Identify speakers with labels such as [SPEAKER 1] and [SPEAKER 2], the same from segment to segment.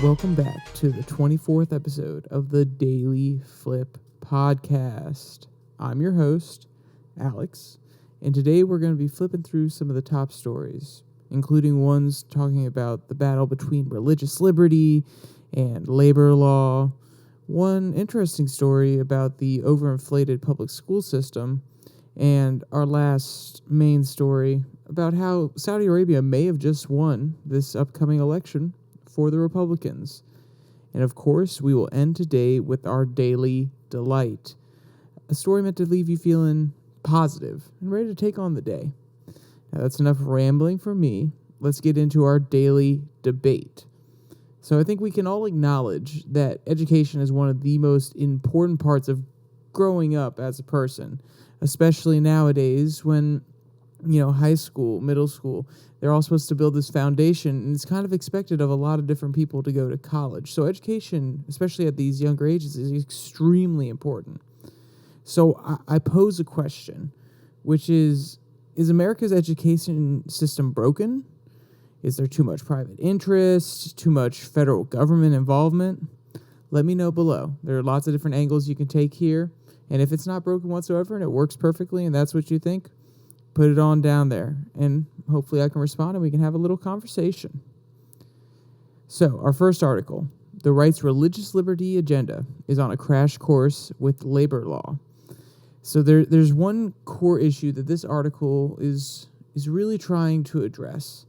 [SPEAKER 1] Welcome back to the 24th episode of the DailyFlip podcast. I'm your host, Alex, and today we're going to be flipping through some of the top stories, including ones talking about the battle between religious liberty and labor law, one interesting story about the overinflated public school system, and our last main story about how Saudi Arabia may have just won this upcoming election for the Republicans. And of course, we will end today with our daily delight, a story meant to leave you feeling positive and ready to take on the day. Now, that's enough rambling from me. Let's get into our daily debate. So I think we can all acknowledge that education is one of the most important parts of growing up as a person, especially nowadays when, high school, middle school, they're all supposed to build this foundation, and it's kind of expected of a lot of different people to go to college. So education, especially at these younger ages, is extremely important. So I pose a question, which is America's education system broken? Is there too much private interest, too much federal government involvement? Let me know below. There are lots of different angles you can take here, and if it's not broken whatsoever and it works perfectly and that's what you think, put it on down there, and hopefully I can respond and we can have a little conversation. So, our first article, the right's religious liberty agenda is on a crash course with labor law. So there's one core issue that this article is really trying to address,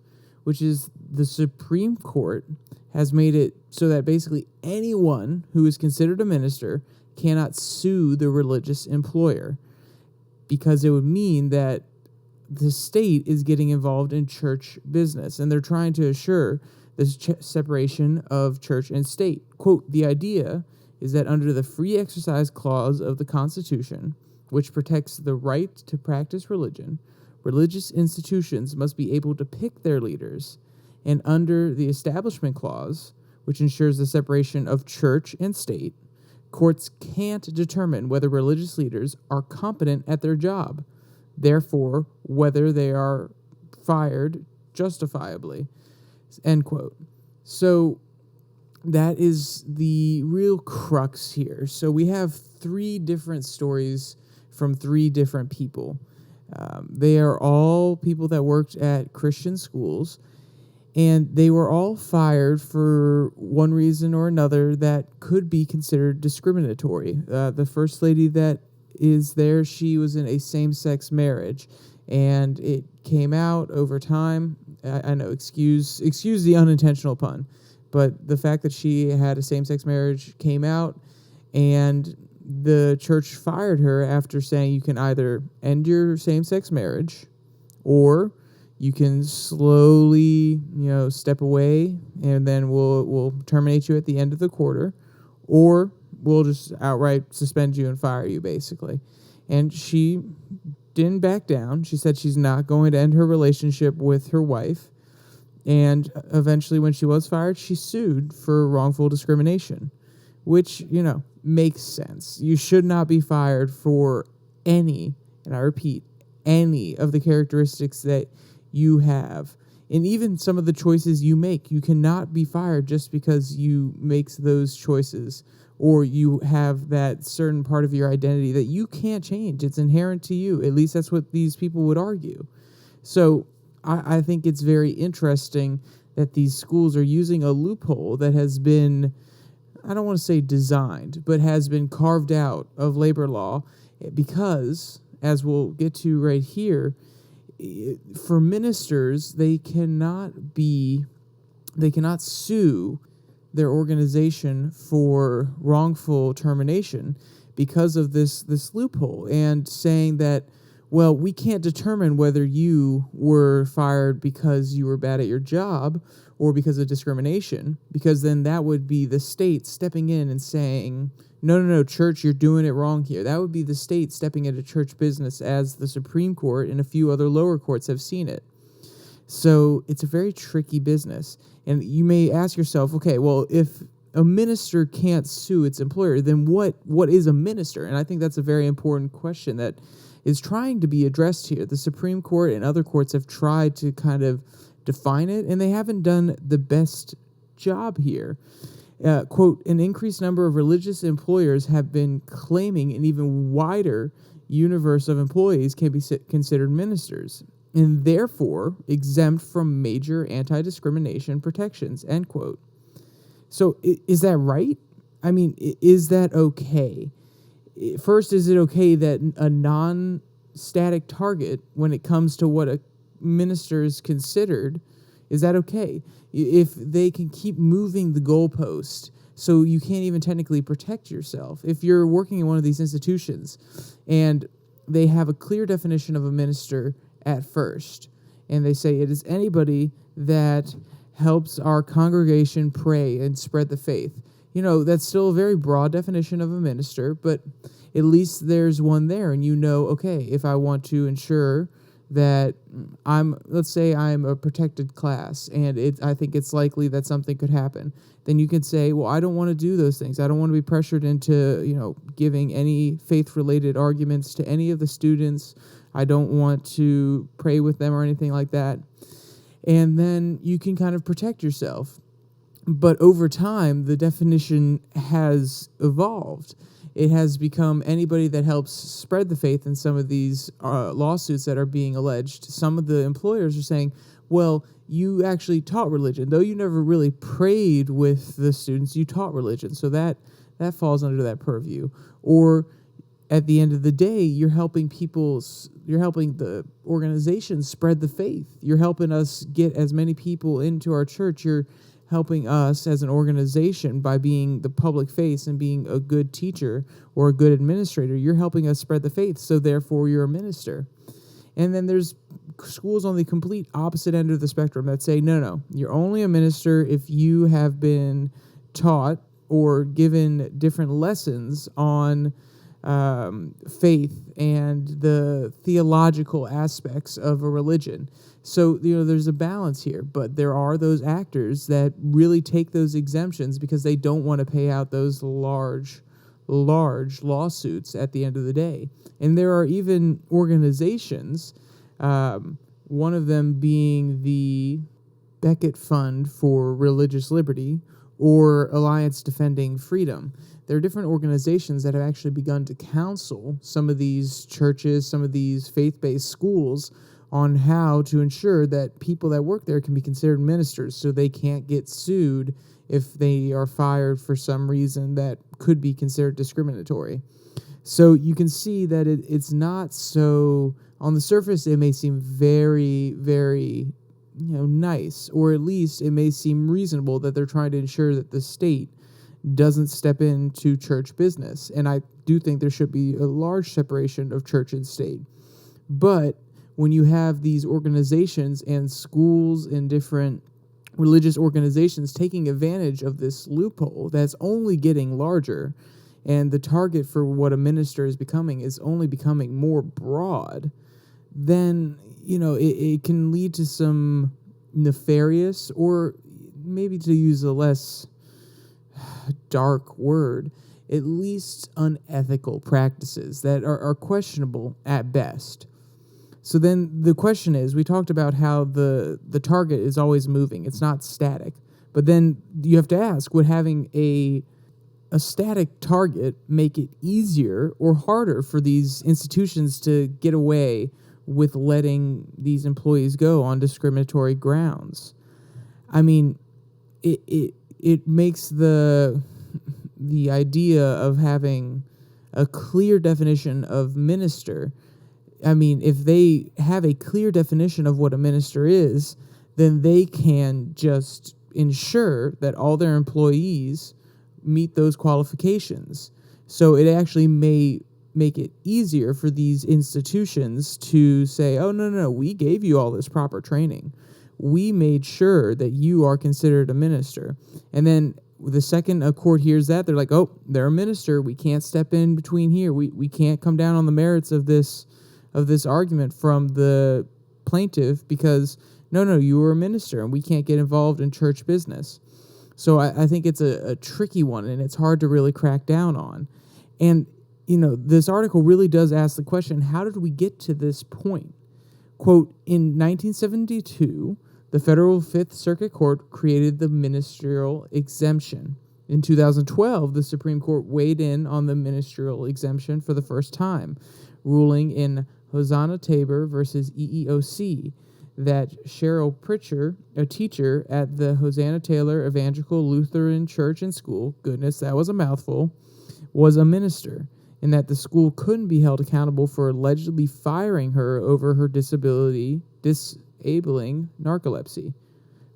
[SPEAKER 1] which is the Supreme Court has made it so that basically anyone who is considered a minister cannot sue the religious employer, because it would mean that the state is getting involved in church business, and they're trying to assure this separation of church and state. Quote, the idea is that under the Free Exercise Clause of the Constitution, which protects the right to practice religion, religious institutions must be able to pick their leaders, and under the Establishment Clause, which ensures the separation of church and state, courts can't determine whether religious leaders are competent at their job, therefore, whether they are fired justifiably, end quote. So that is the real crux here. So we have three different stories from three different people. They are all people that worked at Christian schools, and they were all fired for one reason or another that could be considered discriminatory. The first lady that is there, she was in a same-sex marriage, and it came out over time. I know, excuse the unintentional pun, but the fact that she had a same-sex marriage came out, and the church fired her after saying you can either end your same-sex marriage or you can slowly, step away, and then we'll terminate you at the end of the quarter, or we'll just outright suspend you and fire you, basically. And she didn't back down. She said she's not going to end her relationship with her wife. And eventually, when she was fired, she sued for wrongful discrimination, which, makes sense. You should not be fired for any, and I repeat, any of the characteristics that you have. And even some of the choices you make, you cannot be fired just because you make those choices, or you have that certain part of your identity that you can't change. It's inherent to you. At least that's what these people would argue. So I think it's very interesting that these schools are using a loophole that has been, I don't want to say designed, but has been carved out of labor law, because, as we'll get to right here, for ministers, they cannot sue their organization for wrongful termination because of this loophole, and saying that, well, we can't determine whether you were fired because you were bad at your job or because of discrimination, because then that would be the state stepping in and saying, no, church, you're doing it wrong here. That would be the state stepping into church business, as the Supreme Court and a few other lower courts have seen it. So it's a very tricky business. And you may ask yourself, okay, well, if a minister can't sue its employer, then what is a minister? And I think that's a very important question that is trying to be addressed here. The Supreme Court and other courts have tried to kind of define it, and they haven't done the best job here. Quote, an increased number of religious employers have been claiming an even wider universe of employees can be considered ministers, and therefore exempt from major anti-discrimination protections, end quote. So is that right? I mean, is that okay? First, is it okay that a non-static target, when it comes to what a minister is considered, is that okay? If they can keep moving the goalpost so you can't even technically protect yourself. If you're working in one of these institutions and they have a clear definition of a minister at first, and they say it is anybody that helps our congregation pray and spread the faith. You know, that's still a very broad definition of a minister, but at least there's one there, and you know, okay, if I want to ensure that let's say I'm a protected class, and I think it's likely that something could happen, then you can say, well, I don't want to do those things. I don't want to be pressured into, giving any faith-related arguments to any of the students. I don't want to pray with them or anything like that. And then you can kind of protect yourself. But over time, the definition has evolved. It has become anybody that helps spread the faith in some of these lawsuits that are being alleged. Some of the employers are saying, well, you actually taught religion. Though you never really prayed with the students, you taught religion. So that falls under that purview. Or at the end of the day, you're helping the organization spread the faith. You're helping us get as many people into our church. You're helping us as an organization by being the public face and being a good teacher or a good administrator. You're helping us spread the faith, so therefore you're a minister. And then there's schools on the complete opposite end of the spectrum that say, no, you're only a minister if you have been taught or given different lessons on faith and the theological aspects of a religion. So, there's a balance here, but there are those actors that really take those exemptions because they don't want to pay out those large lawsuits at the end of the day. And there are even organizations, one of them being the Beckett Fund for Religious Liberty or Alliance Defending Freedom. There are different organizations that have actually begun to counsel some of these churches, some of these faith-based schools on how to ensure that people that work there can be considered ministers so they can't get sued if they are fired for some reason that could be considered discriminatory. So you can see that it's not so, on the surface, it may seem very, very, nice, or at least it may seem reasonable that they're trying to ensure that the state doesn't step into church business. And I do think there should be a large separation of church and state. But when you have these organizations and schools and different religious organizations taking advantage of this loophole that's only getting larger, and the target for what a minister is becoming is only becoming more broad, then, it can lead to some nefarious, or maybe to use a less dark word, at least unethical practices that are questionable at best. So then the question is, we talked about how the target is always moving. It's not static. But then you have to ask, would having a static target make it easier or harder for these institutions to get away with letting these employees go on discriminatory grounds? I mean, it makes the idea of having a clear definition of minister. I mean, if they have a clear definition of what a minister is, then they can just ensure that all their employees meet those qualifications. So it actually may make it easier for these institutions to say, oh, no, we gave you all this proper training. We made sure that you are considered a minister. And then the second a court hears that, they're like, oh, they're a minister. We can't step in between here. We can't come down on the merits of this argument from the plaintiff because, no, you were a minister and we can't get involved in church business. So I think it's a tricky one, and it's hard to really crack down on. And, this article really does ask the question, how did we get to this point? Quote, in 1972, The Federal Fifth Circuit Court created the ministerial exemption. In 2012, the Supreme Court weighed in on the ministerial exemption for the first time, ruling in Hosanna Tabor versus EEOC that Cheryl Pritchard, a teacher at the Hosanna Taylor Evangelical Lutheran Church and School, goodness, that was a mouthful, was a minister, and that the school couldn't be held accountable for allegedly firing her over her disabling narcolepsy.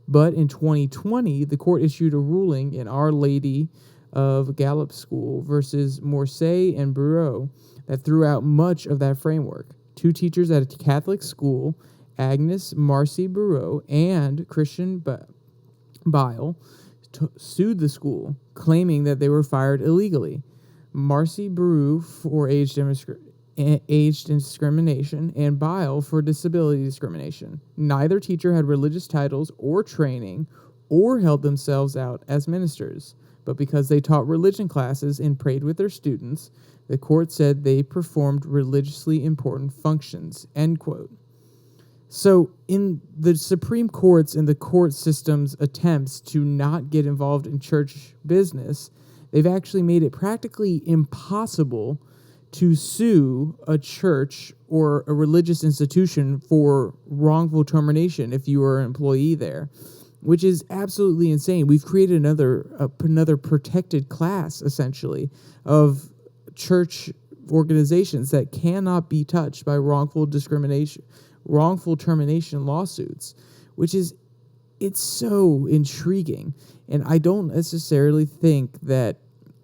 [SPEAKER 1] But in 2020, the court issued a ruling in Our Lady of Gallup School versus Morse and Bureau that threw out much of that framework. Two teachers at a Catholic school, Agnes Marcy Bureau and Christian Bile, sued the school, claiming that they were fired illegally. Marcy Bureau for age discrimination and Bile for disability discrimination. Neither teacher had religious titles or training or held themselves out as ministers, but because they taught religion classes and prayed with their students, the court said they performed religiously important functions, end quote. So in the Supreme Court's and the court system's attempts to not get involved in church business, they've actually made it practically impossible to sue a church or a religious institution for wrongful termination if you are an employee there, which is absolutely insane. We've created another protected class, essentially, of church organizations that cannot be touched by wrongful termination lawsuits, it's so intriguing. And I don't necessarily think that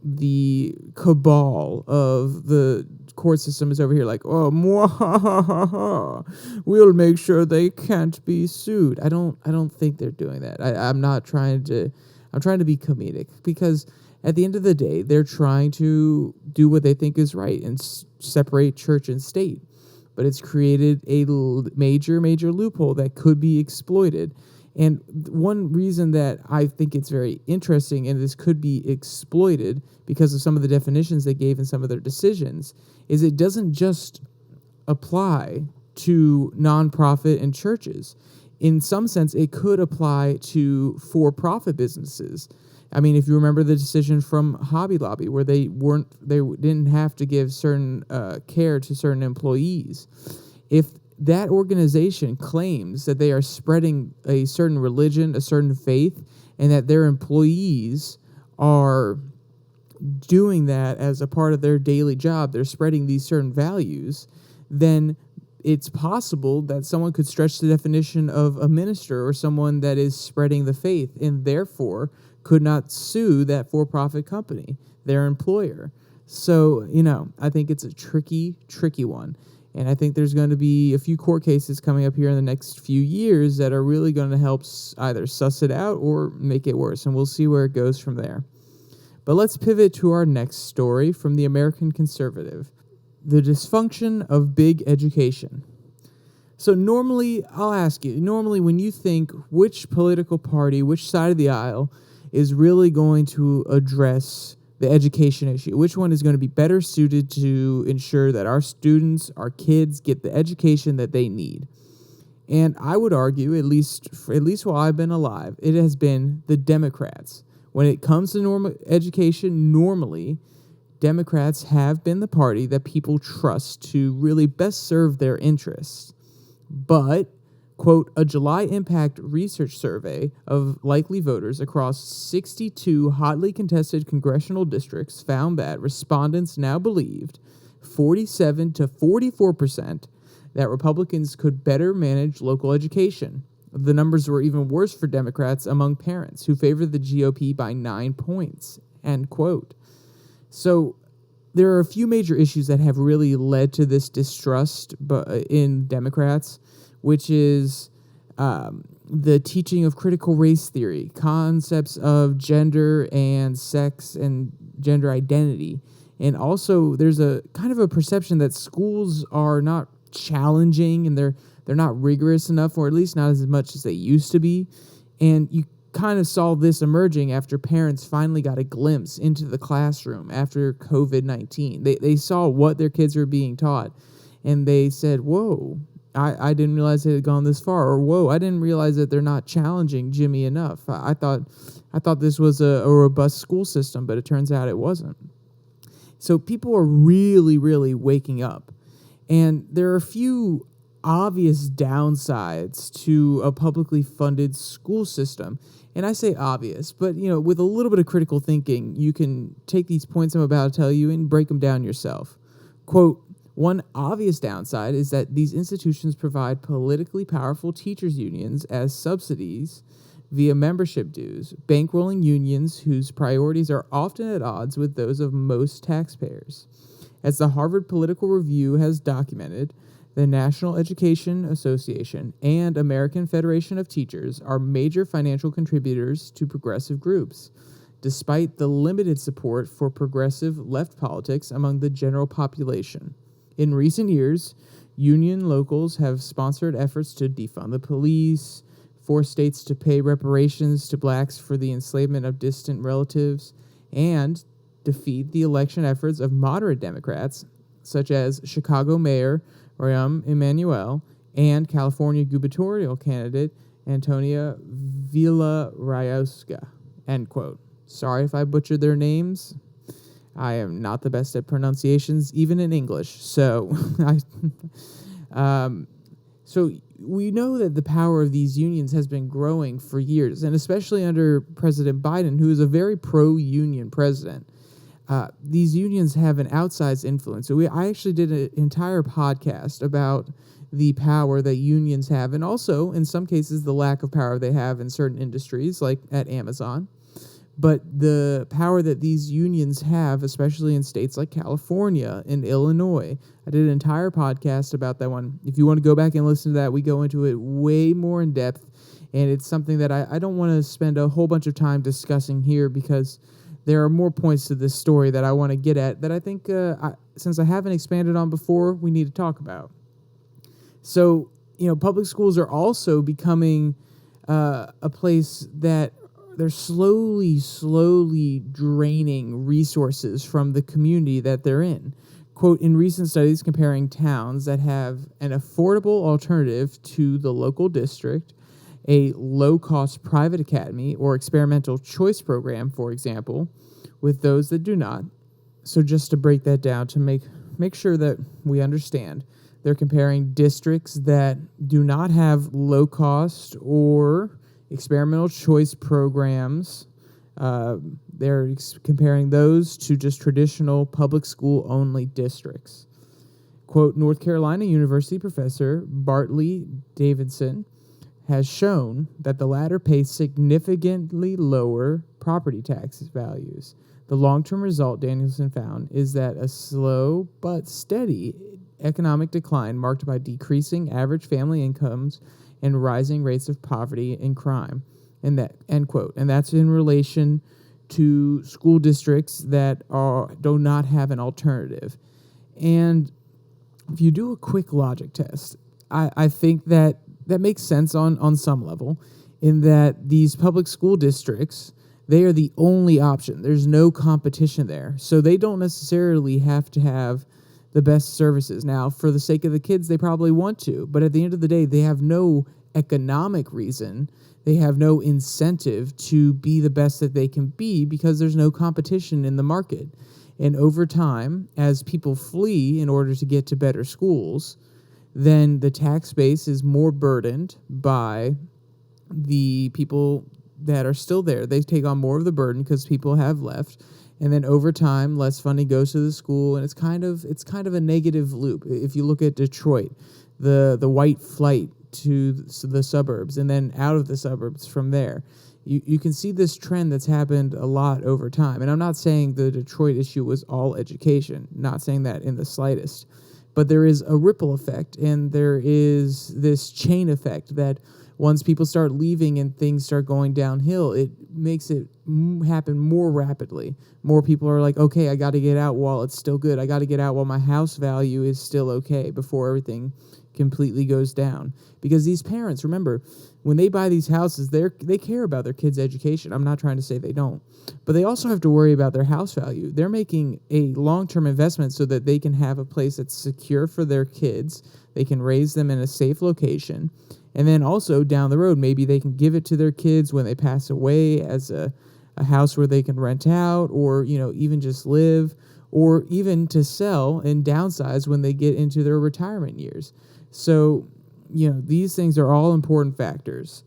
[SPEAKER 1] the cabal of the court system is over here like, oh, we'll make sure they can't be sued. I don't think they're doing that. I'm trying to be comedic, because at the end of the day, they're trying to do what they think is right and separate church and state. But it's created a major loophole that could be exploited. And one reason that I think it's very interesting and this could be exploited because of some of the definitions they gave in some of their decisions is it doesn't just apply to nonprofit and churches. In some sense, it could apply to for-profit businesses. I mean, if you remember the decision from Hobby Lobby where they didn't have to give certain care to certain employees. If that organization claims that they are spreading a certain religion, a certain faith, and that their employees are doing that as a part of their daily job, they're spreading these certain values, then it's possible that someone could stretch the definition of a minister or someone that is spreading the faith and therefore could not sue that for-profit company, their employer. So, I think it's a tricky one. And I think there's going to be a few court cases coming up here in the next few years that are really going to help either suss it out or make it worse. And we'll see where it goes from there. But let's pivot to our next story from the American Conservative, the dysfunction of big education. So normally, I'll ask you, when you think which political party, which side of the aisle is really going to address the education issue, which one is going to be better suited to ensure that our students, our kids get the education that they need? And I would argue, at least while I've been alive, it has been the Democrats. When it comes to education, normally, Democrats have been the party that people trust to really best serve their interests. But, quote, a July Impact research survey of likely voters across 62 hotly contested congressional districts found that respondents now believed 47 to 44% that Republicans could better manage local education. The numbers were even worse for Democrats among parents, who favored the GOP by 9 points, end quote. So there are a few major issues that have really led to this distrust in Democrats, which is the teaching of critical race theory, concepts of gender and sex and gender identity. And also there's a kind of a perception that schools are not challenging and they're not rigorous enough, or at least not as much as they used to be. And you kind of saw this emerging after parents finally got a glimpse into the classroom after COVID-19. They saw what their kids were being taught, and they said, whoa, I didn't realize it had gone this far, or whoa, I didn't realize that they're not challenging Jimmy enough. I thought this was a robust school system, but it turns out it wasn't. So people are really, really waking up. And there are a few obvious downsides to a publicly funded school system. And I say obvious, but with a little bit of critical thinking, you can take these points I'm about to tell you and break them down yourself. Quote, one obvious downside is that these institutions provide politically powerful teachers' unions as subsidies via membership dues, bankrolling unions whose priorities are often at odds with those of most taxpayers. As the Harvard Political Review has documented, the National Education Association and American Federation of Teachers are major financial contributors to progressive groups, despite the limited support for progressive left politics among the general population. In recent years, union locals have sponsored efforts to defund the police, force states to pay reparations to blacks for the enslavement of distant relatives, and defeat the election efforts of moderate Democrats, such as Chicago Mayor Rahm Emanuel and California gubernatorial candidate Antonia Villaraigosa, end quote. Sorry if I butchered their names. I am not the best at pronunciations, even in English. So, so we know that the power of these unions has been growing for years, and especially under President Biden, who is a very pro-union president. These unions have an outsized influence. So I actually did an entire podcast about the power that unions have, and also, in some cases, the lack of power they have in certain industries, like at Amazon. But the power that these unions have, especially in states like California and Illinois. I did an entire podcast about that one. If you want to go back and listen to that, we go into it way more in depth. And it's something that I don't want to spend a whole bunch of time discussing here, because there are more points to this story that I want to get at that I think, since I haven't expanded on before, we need to talk about. So, public schools are also becoming a place that they're slowly draining resources from the community that they're in. Quote, in recent studies comparing towns that have an affordable alternative to the local district, a low-cost private academy or experimental choice program, for example, with those that do not. So just to break that down, to make sure that we understand, they're comparing districts that do not have low-cost or experimental choice programs. They're comparing those to just traditional public school-only districts. Quote, North Carolina University professor Bartley Davidson has shown that the latter pay significantly lower property tax values. The long-term result, Danielson found, is that a slow but steady economic decline marked by decreasing average family incomes and rising rates of poverty and crime. And that, end quote. And that's in relation to school districts that do not have an alternative. And if you do a quick logic test, I think that makes sense on some level, in that these public school districts, they are the only option. There's no competition there. So they don't necessarily have to have the best services. Now, for the sake of the kids, they probably want to, but at the end of the day, they have no economic reason. They have no incentive to be the best that they can be, because there's no competition in the market. And over time, as people flee in order to get to better schools, then the tax base is more burdened by the people that are still there. They take on more of the burden because people have left. And then over time, less funding goes to the school, and it's kind of a negative loop. If you look at Detroit, the white flight to the suburbs, and then out of the suburbs from there, you can see this trend that's happened a lot over time. And I'm not saying the Detroit issue was all education, not saying that in the slightest, but there is a ripple effect, and there is this chain effect that once people start leaving and things start going downhill, it makes it happen more rapidly. More people are like, okay, I got to get out while it's still good. I got to get out while my house value is still okay before everything completely goes down. Because these parents, remember, when they buy these houses, they care about their kids' education. I'm not trying to say they don't, but they also have to worry about their house value. They're making a long-term investment so that they can have a place that's secure for their kids. They can raise them in a safe location. And then also down the road, maybe they can give it to their kids when they pass away as a house where they can rent out, or, even just live, or even to sell and downsize when they get into their retirement years. So, these things are all important factors.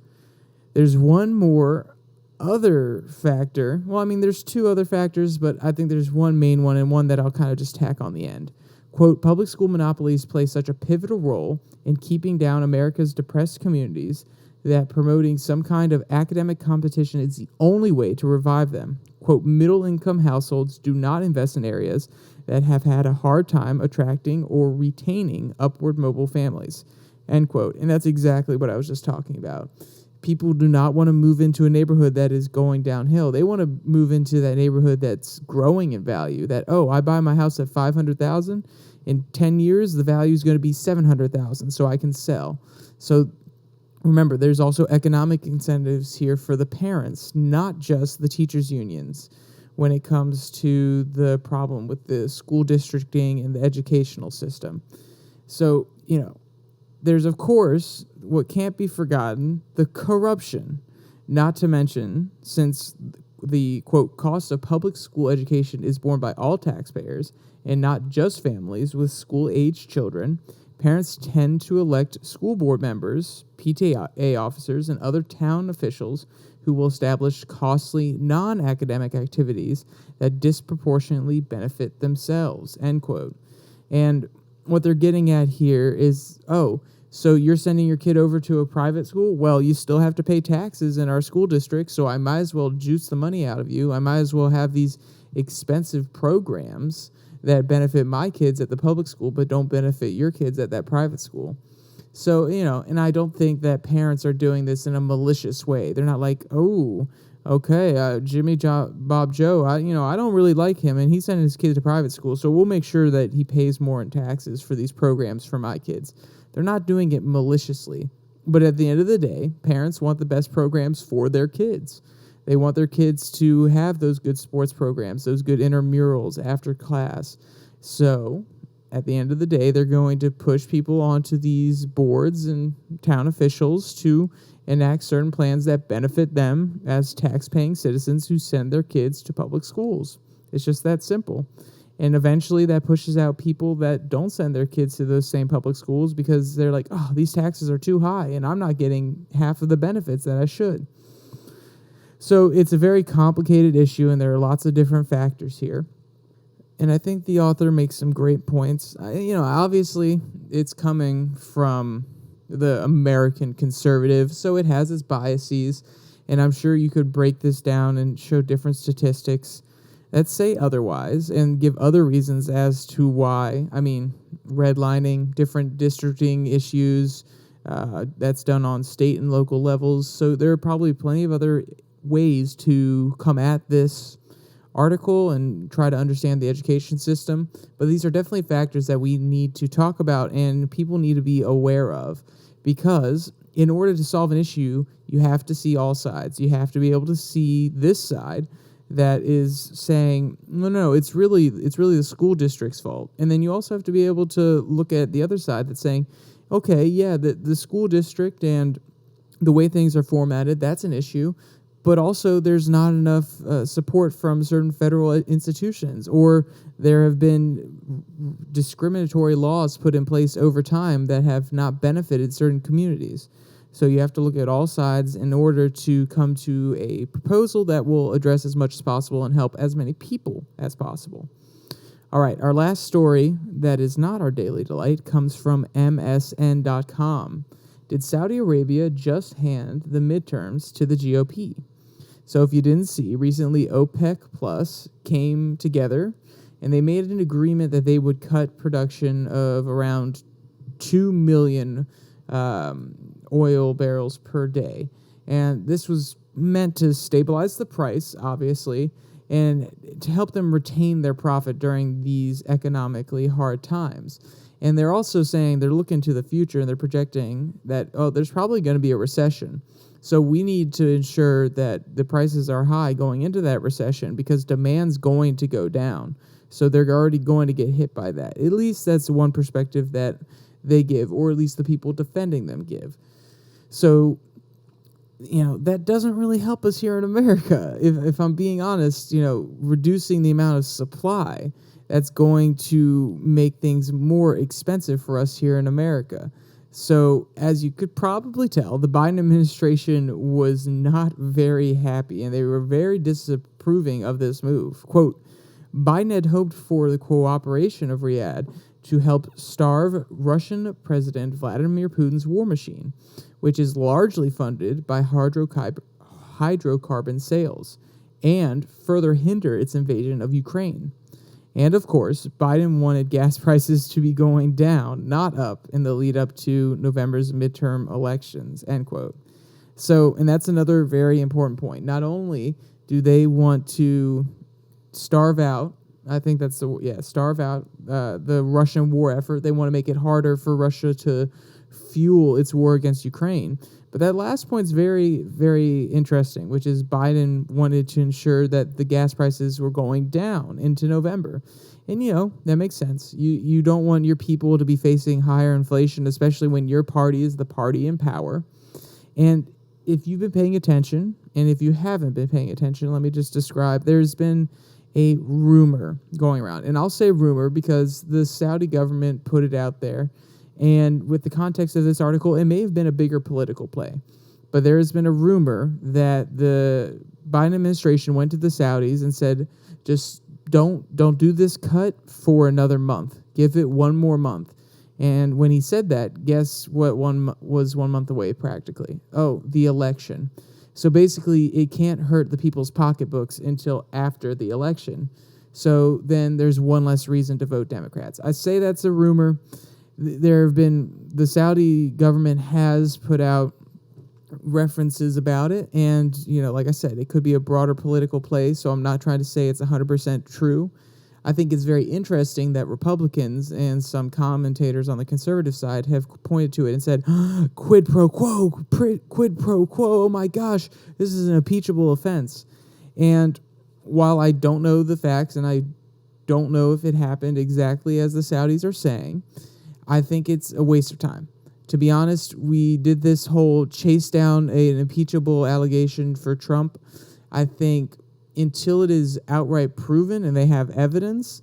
[SPEAKER 1] There's one more other factor. Well, there's two other factors, but I think there's one main one and one that I'll kind of just tack on the end. Quote, public school monopolies play such a pivotal role in keeping down America's depressed communities that promoting some kind of academic competition is the only way to revive them. Quote, middle-income households do not invest in areas that have had a hard time attracting or retaining upward mobile families. End quote. And that's exactly what I was just talking about. People do not want to move into a neighborhood that is going downhill. They want to move into that neighborhood that's growing in value. That, I buy my house at $500,000. In 10 years, the value is going to be $700,000, so I can sell. So remember, there's also economic incentives here for the parents, not just the teachers' unions, when it comes to the problem with the school districting and the educational system. So, there's, of course, what can't be forgotten, the corruption. Not to mention, since the, quote, cost of public school education is borne by all taxpayers and not just families with school-aged children, parents tend to elect school board members, PTA officers, and other town officials who will establish costly non-academic activities that disproportionately benefit themselves, end quote. And what they're getting at here is, so you're sending your kid over to a private school? Well, you still have to pay taxes in our school district, so I might as well juice the money out of you. I might as well have these expensive programs that benefit my kids at the public school but don't benefit your kids at that private school. So, and I don't think that parents are doing this in a malicious way. They're not like, Jimmy Bob Joe, I don't really like him, and he's sending his kid to private school, so we'll make sure that he pays more in taxes for these programs for my kids. They're not doing it maliciously. But at the end of the day, parents want the best programs for their kids. They want their kids to have those good sports programs, those good intramurals after class. So at the end of the day, they're going to push people onto these boards and town officials to enact certain plans that benefit them as tax-paying citizens who send their kids to public schools. It's just that simple. And eventually that pushes out people that don't send their kids to those same public schools because they're like, these taxes are too high and I'm not getting half of the benefits that I should. So it's a very complicated issue, and there are lots of different factors here. And I think the author makes some great points. Obviously it's coming from the American conservative, so it has its biases, and I'm sure you could break this down and show different statistics that say otherwise and give other reasons as to why. Redlining, different districting issues, that's done on state and local levels. So there are probably plenty of other ways to come at this article and try to understand the education system. But these are definitely factors that we need to talk about and people need to be aware of, because in order to solve an issue, you have to see all sides. You have to be able to see this side that is saying, no, it's really the school district's fault. And then you also have to be able to look at the other side that's saying, okay, yeah, the school district and the way things are formatted, that's an issue. But also there's not enough support from certain federal institutions, or there have been discriminatory laws put in place over time that have not benefited certain communities. So you have to look at all sides in order to come to a proposal that will address as much as possible and help as many people as possible. All right, our last story that is not our daily delight comes from MSN.com. Did Saudi Arabia just hand the midterms to the GOP? So if you didn't see, recently OPEC Plus came together and they made an agreement that they would cut production of around 2 million oil barrels per day. And this was meant to stabilize the price, obviously, and to help them retain their profit during these economically hard times. And they're also saying they're looking to the future and they're projecting that, there's probably going to be a recession. So we need to ensure that the prices are high going into that recession because demand's going to go down. So they're already going to get hit by that. At least that's one perspective that they give, or at least the people defending them give. So, that doesn't really help us here in America. If I'm being honest, reducing the amount of supply, that's going to make things more expensive for us here in America. So, as you could probably tell, the Biden administration was not very happy, and they were very disapproving of this move. Quote, Biden had hoped for the cooperation of Riyadh to help starve Russian President Vladimir Putin's war machine, which is largely funded by hydrocarbon sales, and further hinder its invasion of Ukraine. And of course, Biden wanted gas prices to be going down, not up, in the lead up to November's midterm elections, end quote. So, and that's another very important point. Not only do they want to starve out, starve out the Russian war effort. They want to make it harder for Russia to fuel its war against Ukraine. But that last point is very, very interesting, which is Biden wanted to ensure that the gas prices were going down into November. And, that makes sense. You don't want your people to be facing higher inflation, especially when your party is the party in power. And if you've been paying attention, and if you haven't been paying attention, let me just describe. There's been a rumor going around. And I'll say rumor because the Saudi government put it out there. And with the context of this article, it may have been a bigger political play. But there has been a rumor that the Biden administration went to the Saudis and said, just don't do this cut for another month. Give it one more month. And when he said that, guess what was 1 month away practically? Oh, the election. So basically, it can't hurt the people's pocketbooks until after the election. So then there's one less reason to vote Democrats. I say that's a rumor. The Saudi government has put out references about it. And, like I said, it could be a broader political play. So I'm not trying to say it's 100% true. I think it's very interesting that Republicans and some commentators on the conservative side have pointed to it and said, quid pro quo, oh my gosh, this is an impeachable offense. And while I don't know the facts and I don't know if it happened exactly as the Saudis are saying, I think it's a waste of time. To be honest, we did this whole chase down an impeachable allegation for Trump. I think until it is outright proven and they have evidence,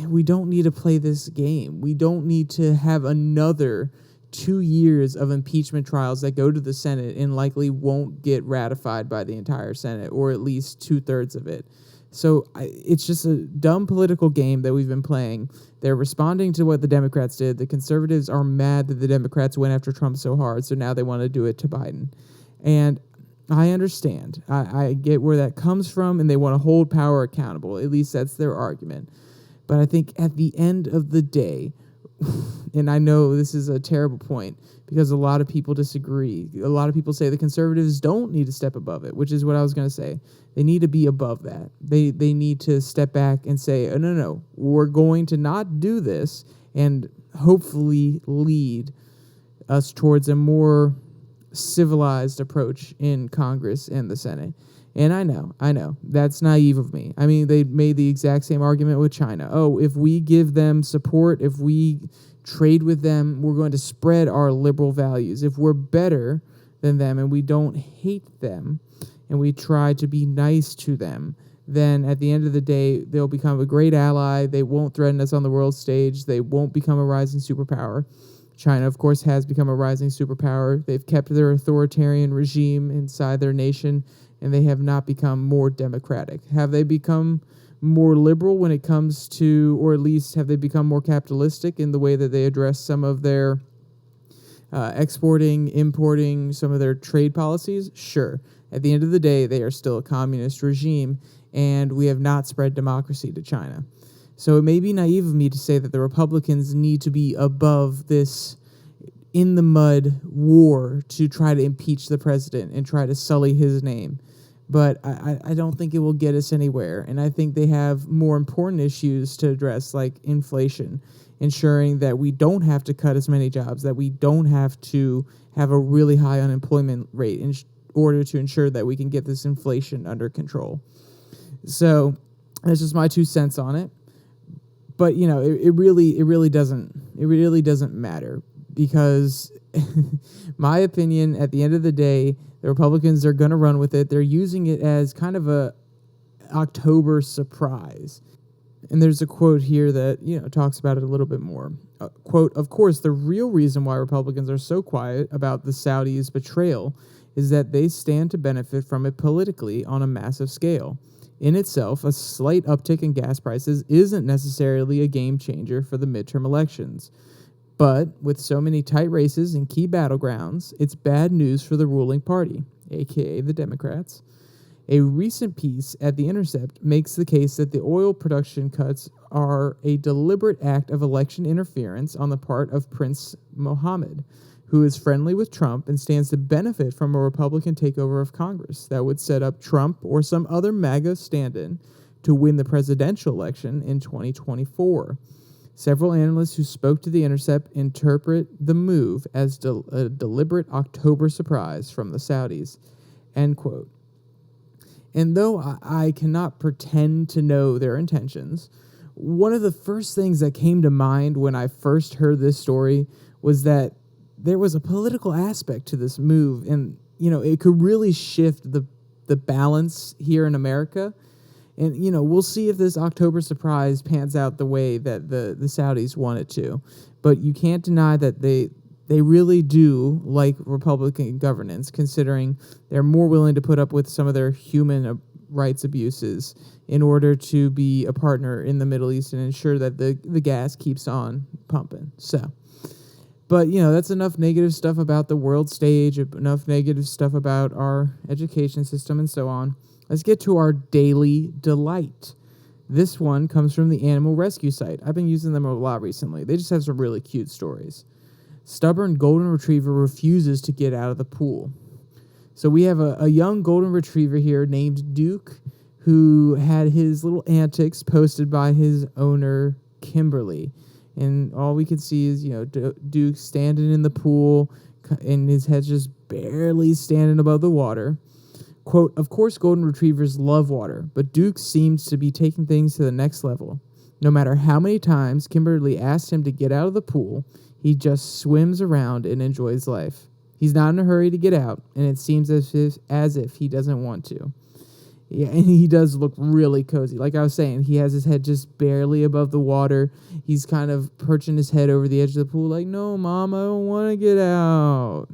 [SPEAKER 1] we don't need to play this game. We don't need to have another 2 years of impeachment trials that go to the Senate and likely won't get ratified by the entire Senate, or at least 2/3 of it. So it's just a dumb political game that we've been playing. They're responding to what the Democrats did. The conservatives are mad that the Democrats went after Trump so hard, so now they want to do it to Biden. And I understand. I get where that comes from, and they want to hold power accountable. At least that's their argument. But I think at the end of the day, and I know this is a terrible point because a lot of people disagree. A lot of people say the conservatives don't need to step above it, which is what I was going to say. They need to be above that. They need to step back and say, oh, no, we're going to not do this, and hopefully lead us towards a more civilized approach in Congress and the Senate. And I know, that's naive of me. I mean, they made the exact same argument with China. Oh, if we give them support, if we trade with them, we're going to spread our liberal values. If we're better than them and we don't hate them and we try to be nice to them, then at the end of the day, they'll become a great ally. They won't threaten us on the world stage. They won't become a rising superpower. China, of course, has become a rising superpower. They've kept their authoritarian regime inside their nation, and they have not become more democratic. Have they become more liberal when it comes to, or at least have they become more capitalistic in the way that they address some of their exporting, importing, some of their trade policies? Sure. At the end of the day, they are still a communist regime, and we have not spread democracy to China. So it may be naive of me to say that the Republicans need to be above this in the mud war to try to impeach the president and try to sully his name. But I don't think it will get us anywhere. And I think they have more important issues to address, like inflation, ensuring that we don't have to cut as many jobs, that we don't have to have a really high unemployment rate in order to ensure that we can get this inflation under control. So that's just my 2 cents on it. But, you know, it really doesn't matter, because my opinion, at the end of the day, the Republicans are going to run with it. They're using it as kind of a October surprise. And there's a quote here that, you know, talks about it a little bit more. Quote, "Of course, the real reason why Republicans are so quiet about the Saudis' betrayal is that they stand to benefit from it politically on a massive scale. In itself, a slight uptick in gas prices isn't necessarily a game changer for the midterm elections. But with so many tight races in key battlegrounds, it's bad news for the ruling party, aka the Democrats. A recent piece at The Intercept makes the case that the oil production cuts are a deliberate act of election interference on the part of Prince Mohammed, who is friendly with Trump and stands to benefit from a Republican takeover of Congress that would set up Trump or some other MAGA stand-in to win the presidential election in 2024. Several analysts who spoke to The Intercept interpret the move as a deliberate October surprise from the Saudis." End quote. And though I cannot pretend to know their intentions, one of the first things that came to mind when I first heard this story was that there was a political aspect to this move, and, you know, it could really shift the balance here in America. And, you know, we'll see if this October surprise pans out the way that the Saudis want it to. But you can't deny that they really do like Republican governance, considering they're more willing to put up with some of their human rights abuses in order to be a partner in the Middle East and ensure that the gas keeps on pumping. So, but, you know, that's enough negative stuff about the world stage, enough negative stuff about our education system and so on. Let's get to our daily delight. This one comes from the animal rescue site. I've been using them a lot recently. They just have some really cute stories. Stubborn golden retriever refuses to get out of the pool. So we have a young golden retriever here named Duke, who had his little antics posted by his owner, Kimberly. And all we can see is, you know, Duke standing in the pool, and his head's just barely standing above the water. Quote, "Of course, golden retrievers love water, but Duke seems to be taking things to the next level. No matter how many times Kimberly asked him to get out of the pool, he just swims around and enjoys life. He's not in a hurry to get out, and it seems as if he doesn't want to." Yeah, and he does look really cozy. Like I was saying, he has his head just barely above the water. He's kind of perching his head over the edge of the pool like, "No, Mom, I don't want to get out."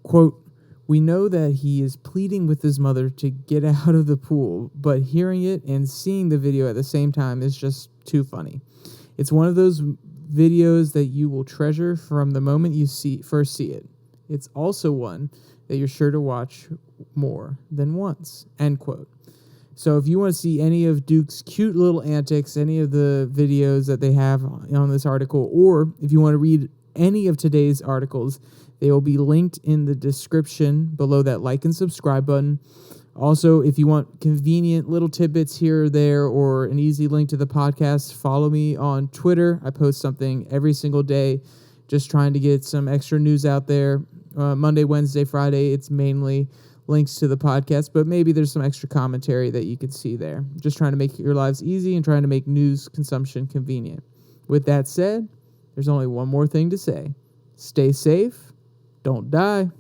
[SPEAKER 1] Quote, "We know that he is pleading with his mother to get out of the pool, but hearing it and seeing the video at the same time is just too funny. It's one of those videos that you will treasure from the moment you first see it. It's also one that you're sure to watch more than once." End quote. So if you want to see any of Duke's cute little antics, any of the videos that they have on this article, or if you want to read any of today's articles, they will be linked in the description below that like and subscribe button. Also, if you want convenient little tidbits here or there, or an easy link to the podcast, follow me on Twitter. I post something every single day, just trying to get some extra news out there. Monday, Wednesday, Friday, it's mainly links to the podcast, but maybe there's some extra commentary that you can see there. Just trying to make your lives easy and trying to make news consumption convenient. With that said, there's only one more thing to say. Stay safe. Don't die.